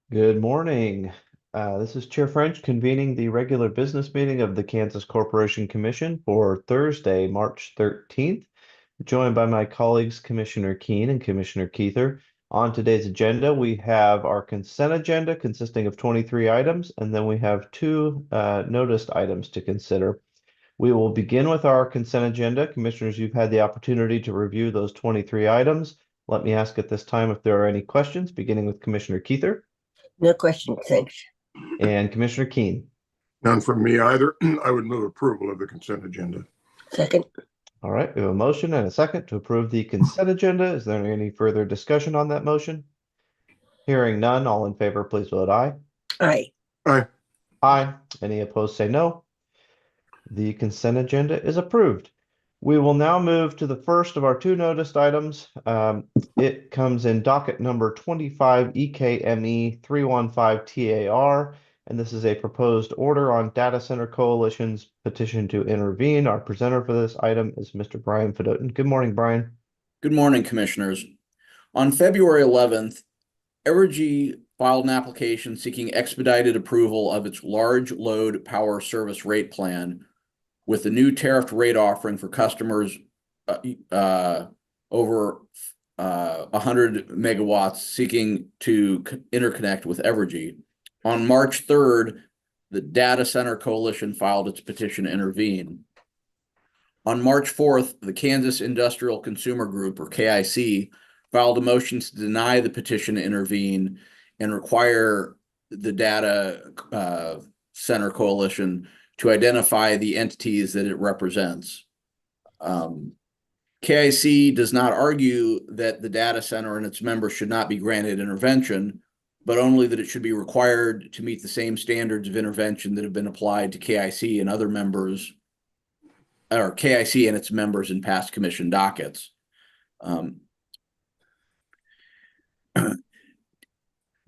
Good morning. This is Chair French convening the regular business meeting of the Kansas Corporation Commission for Thursday, March 13th, joined by my colleagues, Commissioner Keene and Commissioner Keither. On today's agenda, we have our consent agenda consisting of 23 items, and then we have two noticed items to consider. We will begin with our consent agenda. Commissioners, you've had the opportunity to review those 23 items. Let me ask at this time if there are any questions, beginning with Commissioner Keither. No question, thanks. And Commissioner Keene. None from me either. I would move approval of the consent agenda. Second. All right, we have a motion and a second to approve the consent agenda. Is there any further discussion on that motion? Hearing none, all in favor, please vote aye. Aye. Aye. Aye. Any opposed, say no. The consent agenda is approved. We will now move to the first of our two noticed items. It comes in docket number 25 EKME 315 TAR, and this is a proposed order on Data Center Coalition's petition to intervene. Our presenter for this item is Mr. Brian Fedotin. Good morning, Brian. Good morning, Commissioners. On February 11th, Evergy filed an application seeking expedited approval of its large load power service rate plan with the new tariffed rate offering for customers over 100 megawatts seeking to interconnect with Evergy. On March 3rd, the Data Center Coalition filed its petition to intervene. On March 4th, the Kansas Industrial Consumer Group, or KIC, filed a motion to deny the petition to intervene and require the Data Center Coalition to identify the entities that it represents. KIC does not argue that the data center and its members should not be granted intervention, but only that it should be required to meet the same standards of intervention that have been applied to KIC and other members, or KIC and its members in past commission dockets.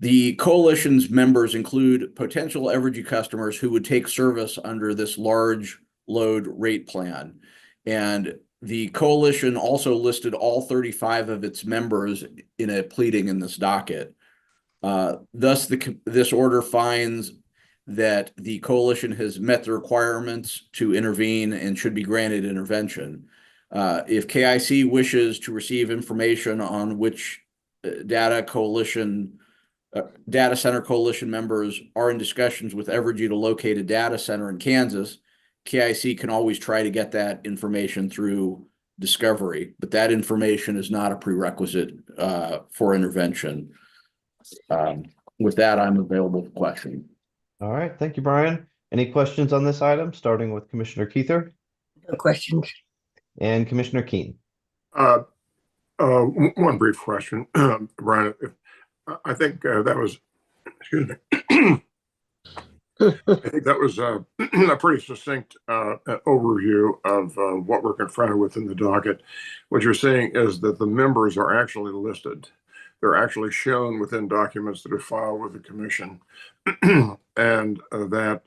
The coalition's members include potential Evergy customers who would take service under this large load rate plan. And the coalition also listed all 35 of its members in a pleading in this docket. Thus, this order finds that the coalition has met the requirements to intervene and should be granted intervention. If KIC wishes to receive information on which Data Center Coalition members are in discussions with Evergy to locate a data center in Kansas, KIC can always try to get that information through discovery, but that information is not a prerequisite for intervention. With that, I'm available for questions. All right, thank you, Brian. Any questions on this item, starting with Commissioner Keither? No questions. And Commissioner Keene. One brief question, Brian. I think that was, excuse me. I think that was a pretty succinct overview of what we're confronted with in the docket. What you're saying is that the members are actually listed. They're actually shown within documents that are filed with the commission, and that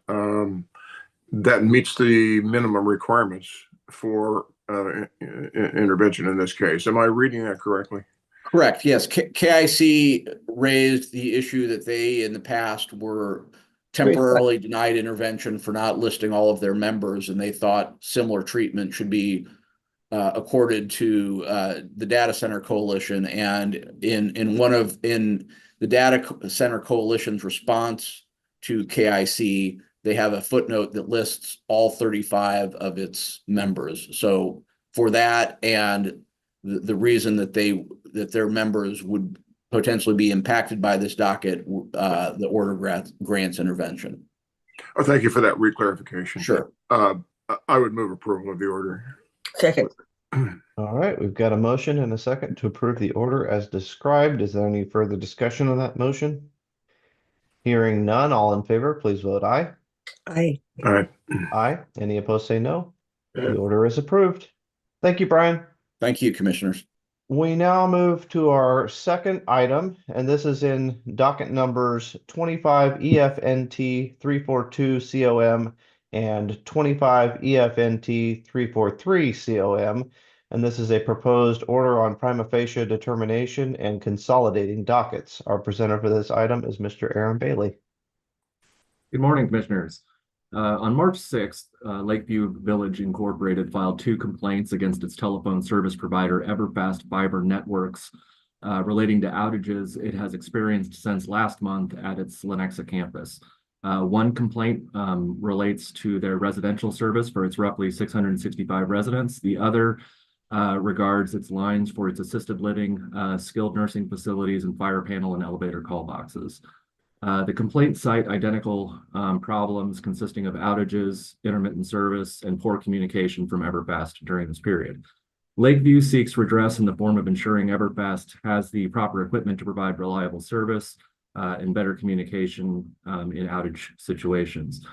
meets the minimum requirements for intervention in this case. Am I reading that correctly? Correct. Yes. KIC raised the issue that they in the past were temporarily denied intervention for not listing all of their members, and they thought similar treatment should be accorded to the Data Center Coalition. And in the Data Center Coalition's response to KIC, they have a footnote that lists all 35 of its members. So for that and the reason that their members would potentially be impacted by this docket, the order grants intervention. Oh, thank you for that reclarification. Sure. I would move approval of the order. Second. All right, we've got a motion and a second to approve the order as described. Is there any further discussion on that motion? Hearing none, all in favor, please vote aye. Aye. Aye. Aye. Any opposed, say no. The order is approved. Thank you, Brian. Thank you, Commissioners. We now move to our second item, and this is in docket numbers 25 EFNT 342 COM and 25 EFNT 343 COM. and this is a proposed order on prima facie determination and consolidating dockets. Our presenter for this item is Mr. Aaron Bailey. Good morning, Commissioners. On March 6th, Lakeview Village Incorporated filed 2 complaints against its telephone service provider, Everfast Fiber Networks, relating to outages it has experienced since last month at its Lenexa campus. One complaint relates to their residential service for its roughly 665 residents. The other regards its lines for its assisted living, skilled nursing facilities, and fire panel and elevator call boxes. The complaints cite identical problems consisting of outages, intermittent service, and poor communication from Everfast during this period. Lakeview seeks redress in the form of ensuring Everfast has the proper equipment to provide reliable service and better communication in outage situations.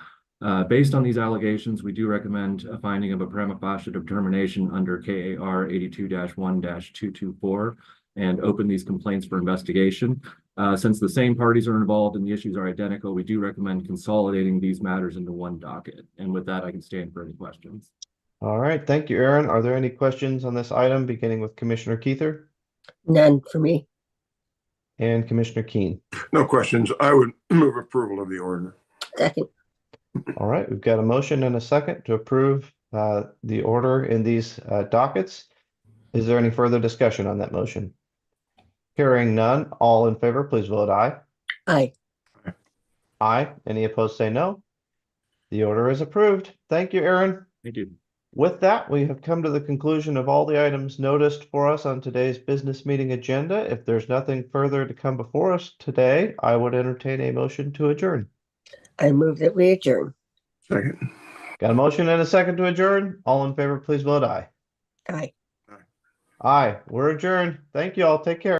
Based on these allegations, we do recommend a finding of a prima facie determination under KAR 82-1-224 and open these complaints for investigation. Since the same parties are involved and the issues are identical, we do recommend consolidating these matters into one docket. And with that, I can stand for any questions. All right, thank you, Aaron. Are there any questions on this item, beginning with Commissioner Keither None for me. and Commissioner Keen? No questions. I would move approval of the order. Second. All right, we've got a motion and a second to approve the order in these dockets. Is there any further discussion on that motion? Hearing none, all in favor, please vote aye. Aye. Aye. Any opposed, say no. The order is approved. Thank you, Aaron. Thank you. With that, we have come to the conclusion of all the items noticed for us on today's business meeting agenda. If there's nothing further to come before us today, I would entertain a motion to adjourn. I move that we adjourn. Second. Got a motion and a second to adjourn. All in favor, please vote aye. Aye. Aye. We're adjourned. Thank you all. Take care.